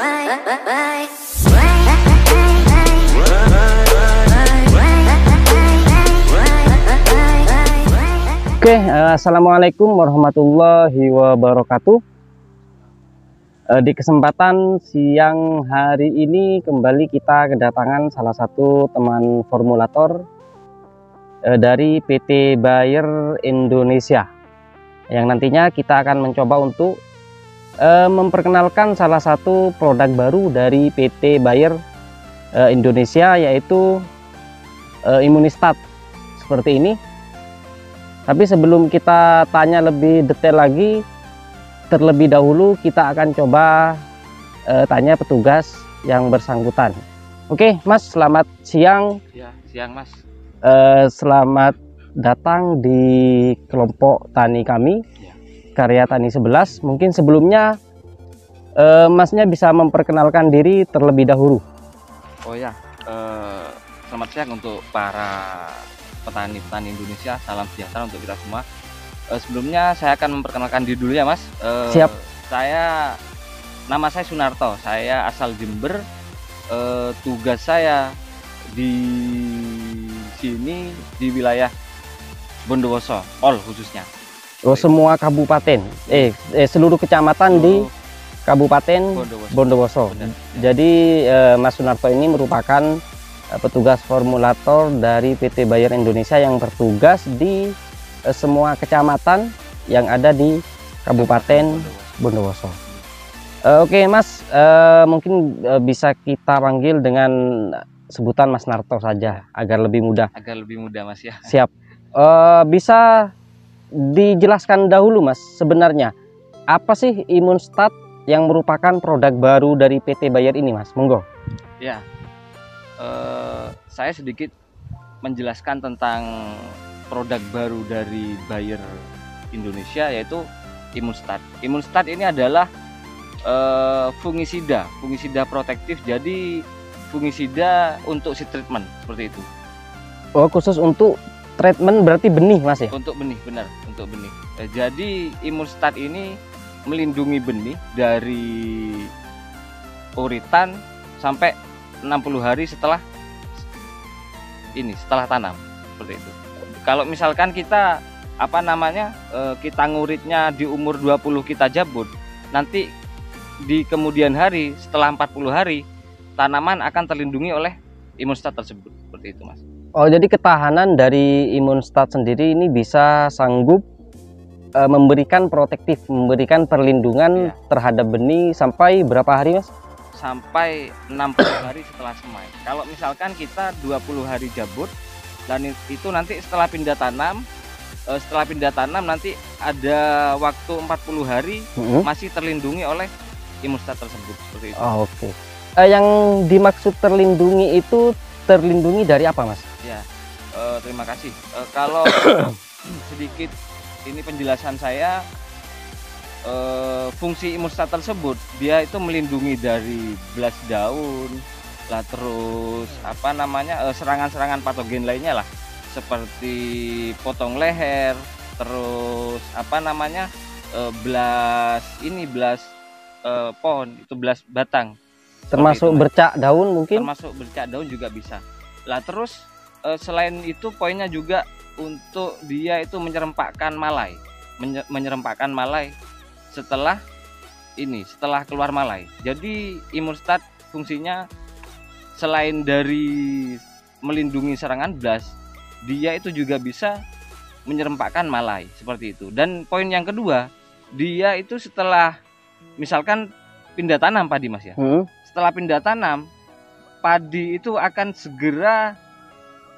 Oke, assalamualaikum warahmatullahi wabarakatuh. Di kesempatan siang hari ini kembali kita kedatangan salah satu teman formulator dari PT Bayer Indonesia, yang nantinya kita akan mencoba untuk memperkenalkan salah satu produk baru dari PT Bayer Indonesia, yaitu Immunistat seperti ini. Tapi sebelum kita tanya lebih detail lagi, terlebih dahulu kita akan coba tanya petugas yang bersangkutan. Oke, Mas, selamat siang. Ya, siang, Mas. Selamat datang di kelompok tani kami, Ya. Karya Tani 11. Mungkin sebelumnya Masnya bisa memperkenalkan diri terlebih dahulu. Oh ya, selamat siang untuk para petani-petani Indonesia. Salam sejahtera untuk kita semua. Sebelumnya saya akan memperkenalkan diri dulu ya, Mas. Siap. Nama saya Sunarto. Saya asal Jember. Tugas saya di sini di wilayah Bondowoso, Pol khususnya. Oh, semua kabupaten, seluruh kecamatan di Kabupaten Bondowoso. Benar. Jadi Mas Sunarto ini merupakan petugas formulator dari PT Bayer Indonesia yang bertugas di semua kecamatan yang ada di Kabupaten Bondowoso. Oke, Mas, mungkin bisa kita panggil dengan sebutan Mas Narto saja agar lebih mudah. Agar lebih mudah, Mas, ya. Siap. Bisa dijelaskan dahulu, Mas, sebenarnya apa sih Immunistat yang merupakan produk baru dari PT Bayer ini, Mas? Monggo. Ya. Saya sedikit menjelaskan tentang produk baru dari Bayer Indonesia, yaitu Immunistat. Immunistat ini adalah fungisida protektif. Jadi fungisida untuk seed treatment seperti itu. Oh, khusus untuk treatment berarti benih, Mas, ya? Untuk benih, benar, untuk benih. Jadi Immunistat ini melindungi benih dari uritan sampai 60 hari setelah tanam, seperti itu. Kalau misalkan kita kita nguritnya di umur 20 kita jabut, nanti di kemudian hari setelah 40 hari tanaman akan terlindungi oleh Immunistat tersebut, seperti itu, Mas. Oh, jadi ketahanan dari Immunistat sendiri ini bisa sanggup memberikan protektif, memberikan perlindungan terhadap benih sampai berapa hari, Mas? Sampai 60 hari setelah semai. Kalau misalkan kita 20 hari jabut, dan itu nanti setelah pindah tanam nanti ada waktu 40 hari masih terlindungi oleh Immunistat tersebut, seperti itu. Oh, oke. Yang dimaksud terlindungi itu terlindungi dari apa, Mas? Ya, terima kasih. Kalau sedikit ini penjelasan saya, fungsi Immunistat tersebut dia itu melindungi dari belas daun lah, terus serangan-serangan patogen lainnya lah, seperti potong leher, terus belas pohon, itu belas batang, termasuk bercak daun mungkin? Termasuk bercak daun juga bisa lah. Terus selain itu poinnya juga untuk dia itu menyerempakkan malai setelah keluar malai. Jadi Immunistat fungsinya selain dari melindungi serangan blast, dia itu juga bisa menyerempakkan malai, seperti itu. Dan poin yang kedua, dia itu setelah misalkan pindah tanam padi, Mas, ya. Setelah pindah tanam, padi itu akan segera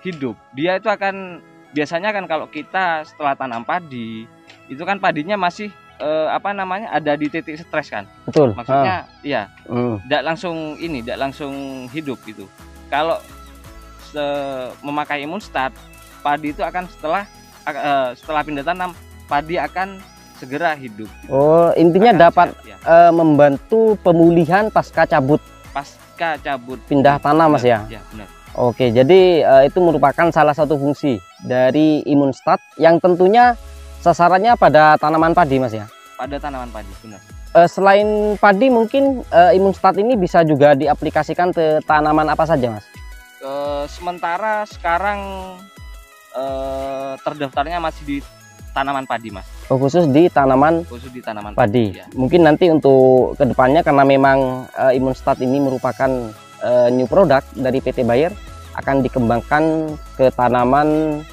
hidup. Dia itu akan biasanya kan kalau kita setelah tanam padi, itu kan padinya masih ada di titik stres kan. Betul. Maksudnya ya tidak langsung hidup gitu. Kalau memakai Immunistat, padi itu akan setelah pindah tanam, padi akan segera hidup gitu. Oh, intinya dapat membantu pemulihan pasca cabut pindah tanam, Mas, ya. Ya, benar. Oke, jadi itu merupakan salah satu fungsi dari Immunistat yang tentunya sasarannya pada tanaman padi, Mas, ya. Pada tanaman padi, benar. Selain padi mungkin Imunstat ini bisa juga diaplikasikan ke tanaman apa saja, Mas? Sementara sekarang terdaftarnya masih di tanaman padi, Mas. Oh, khusus di tanaman padi. Ya. Mungkin nanti untuk kedepannya, karena memang Imunstat ini merupakan new product dari PT Bayer, akan dikembangkan ke tanaman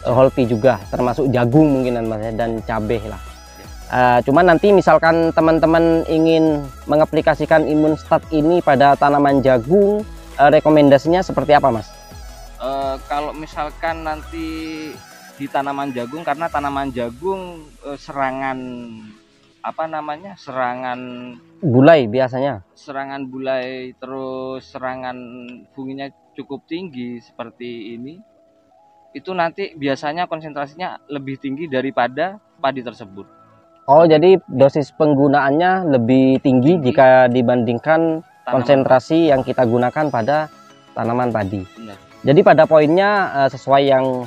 holti juga, termasuk jagung mungkinan, Mas, dan cabai lah. Cuman nanti misalkan teman-teman ingin mengaplikasikan Imunstat ini pada tanaman jagung, rekomendasinya seperti apa, Mas? Kalau misalkan nanti di tanaman jagung, karena tanaman jagung serangan Gulai biasanya. Serangan bulai, terus serangan funginya cukup tinggi seperti ini. Itu nanti biasanya konsentrasinya lebih tinggi daripada padi tersebut. Oh, jadi dosis penggunaannya lebih tinggi jika dibandingkan konsentrasi yang kita gunakan pada tanaman padi. Benar. Jadi pada poinnya sesuai yang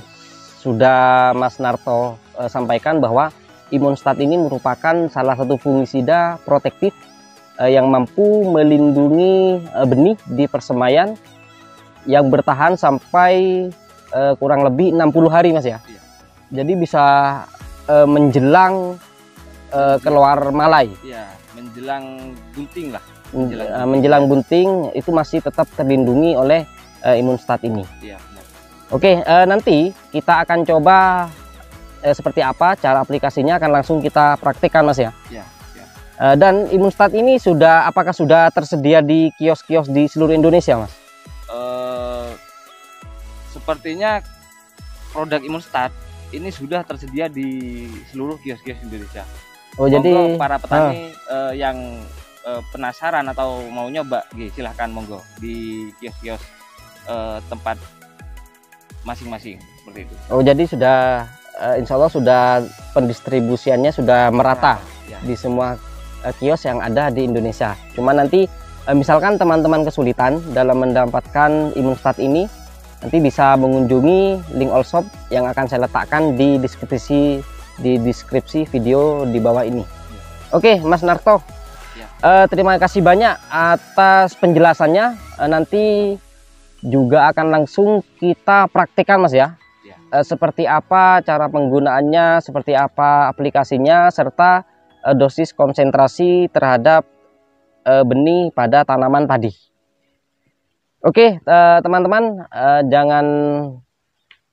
sudah Mas Narto sampaikan, bahwa Imunstat ini merupakan salah satu fungisida protektif yang mampu melindungi benih di persemaian yang bertahan sampai kurang lebih 60 hari, Mas ya. Iya. Jadi bisa menjelang keluar malai. Ya, menjelang bunting lah. Menjelang bunting itu masih tetap terlindungi oleh Imunstat ini. Iya, benar. Oke, nanti kita akan coba seperti apa cara aplikasinya, akan langsung kita praktikkan, Mas ya. Iya. Dan Imunstat ini apakah sudah tersedia di kios-kios di seluruh Indonesia, Mas? Sepertinya produk Imunstat ini sudah tersedia di seluruh kios-kios Indonesia. Oh, jadi para petani yang penasaran atau mau nyoba, silahkan monggo di kios-kios tempat masing-masing seperti itu. Oh, jadi sudah insya Allah sudah pendistribusiannya sudah merata ya, di semua kios yang ada di Indonesia. Cuma nanti misalkan teman-teman kesulitan dalam mendapatkan Imunstat ini, nanti bisa mengunjungi link all shop yang akan saya letakkan di deskripsi video di bawah ini. Oke, Mas Narto, terima kasih banyak atas penjelasannya. Nanti juga akan langsung kita praktikkan, Mas ya. Seperti apa cara penggunaannya, seperti apa aplikasinya, serta dosis konsentrasi terhadap benih pada tanaman padi. Oke, teman-teman,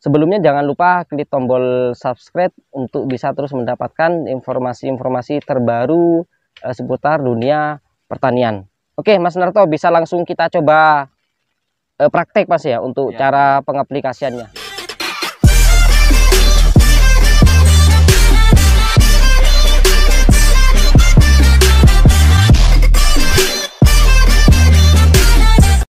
sebelumnya jangan lupa klik tombol subscribe untuk bisa terus mendapatkan informasi-informasi terbaru seputar dunia pertanian. Oke, Mas Narto, bisa langsung kita coba praktek, Mas ya, untuk cara pengaplikasiannya.